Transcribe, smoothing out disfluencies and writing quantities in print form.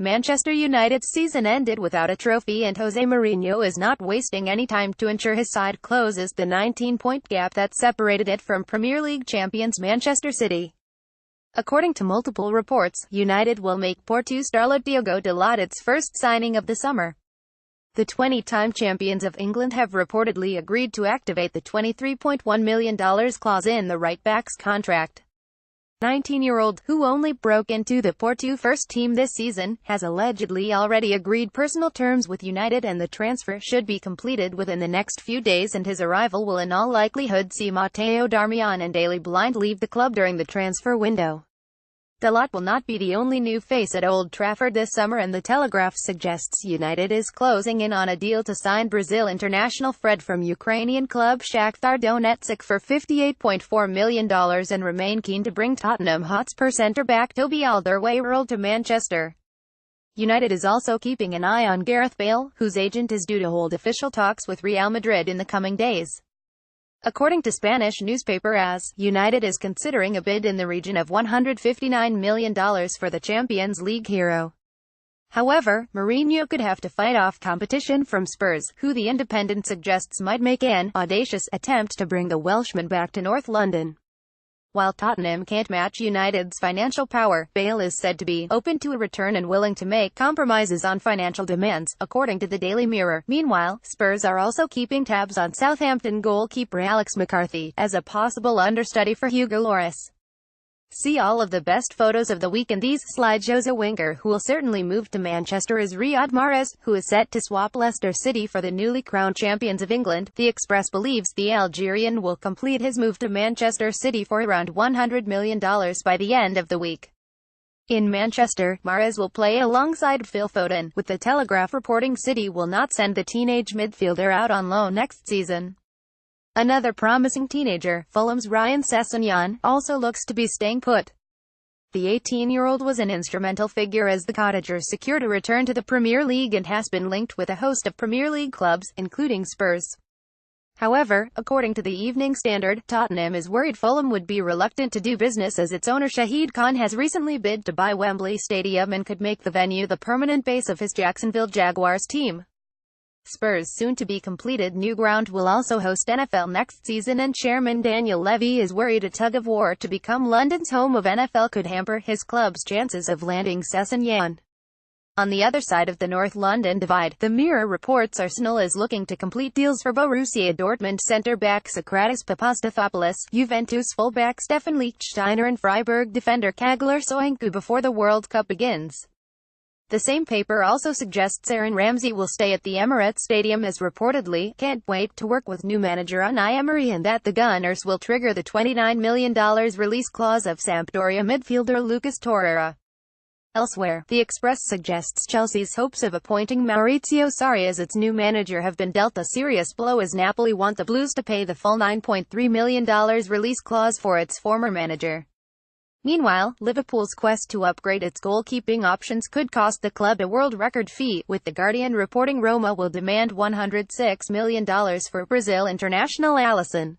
Manchester United's season ended without a trophy, and Jose Mourinho is not wasting any time to ensure his side closes the 19-point gap that separated it from Premier League champions Manchester City. According to multiple reports, United will make Porto starlet Diogo Dalot its first signing of the summer. The 20-time champions of England have reportedly agreed to activate the $23.1 million clause in the right-back's contract. 19-year-old, who only broke into the Porto first team this season, has allegedly already agreed personal terms with United, and the transfer should be completed within the next few days, and his arrival will in all likelihood see Matteo Darmian and Daley Blind leave the club during the transfer window. Dalot will not be the only new face at Old Trafford this summer, and the Telegraph suggests United is closing in on a deal to sign Brazil international Fred from Ukrainian club Shakhtar Donetsk for $58.4 million and remain keen to bring Tottenham Hotspur centre-back Toby Alderweireld to Manchester. United is also keeping an eye on Gareth Bale, whose agent is due to hold official talks with Real Madrid in the coming days. According to Spanish newspaper AS, United is considering a bid in the region of $159 million for the Champions League hero. However, Mourinho could have to fight off competition from Spurs, who the Independent suggests might make an audacious attempt to bring the Welshman back to North London. While Tottenham can't match United's financial power, Bale is said to be open to a return and willing to make compromises on financial demands, according to the Daily Mirror. Meanwhile, Spurs are also keeping tabs on Southampton goalkeeper Alex McCarthy, as a possible understudy for Hugo Lloris. See all of the best photos of the week in these slideshows. A winger who will certainly move to Manchester is Riyad Mahrez, who is set to swap Leicester City for the newly crowned champions of England. The Express believes the Algerian will complete his move to Manchester City for around $100 million by the end of the week. In Manchester, Mahrez will play alongside Phil Foden, with the Telegraph reporting City will not send the teenage midfielder out on loan next season. Another promising teenager, Fulham's Ryan Sessegnon, also looks to be staying put. The 18-year-old was an instrumental figure as the Cottagers secured a return to the Premier League and has been linked with a host of Premier League clubs, including Spurs. However, according to the Evening Standard, Tottenham is worried Fulham would be reluctant to do business, as its owner Shahid Khan has recently bid to buy Wembley Stadium and could make the venue the permanent base of his Jacksonville Jaguars team. Spurs' soon-to-be-completed new ground will also host NFL next season, and chairman Daniel Levy is worried a tug-of-war to become London's home of NFL could hamper his club's chances of landing Sessegnon. On the other side of the North London divide, the Mirror reports Arsenal is looking to complete deals for Borussia Dortmund centre-back Socrates Papastathopoulos, Juventus full-back Stefan Lichtsteiner and Freiburg defender Kagler Soyuncu before the World Cup begins. The same paper also suggests Aaron Ramsey will stay at the Emirates Stadium, as reportedly can't wait to work with new manager Unai Emery, and that the Gunners will trigger the $29 million release clause of Sampdoria midfielder Lucas Torreira. Elsewhere, the Express suggests Chelsea's hopes of appointing Maurizio Sarri as its new manager have been dealt a serious blow, as Napoli want the Blues to pay the full $9.3 million release clause for its former manager. Meanwhile, Liverpool's quest to upgrade its goalkeeping options could cost the club a world record fee, with The Guardian reporting Roma will demand $106 million for Brazil international Alisson.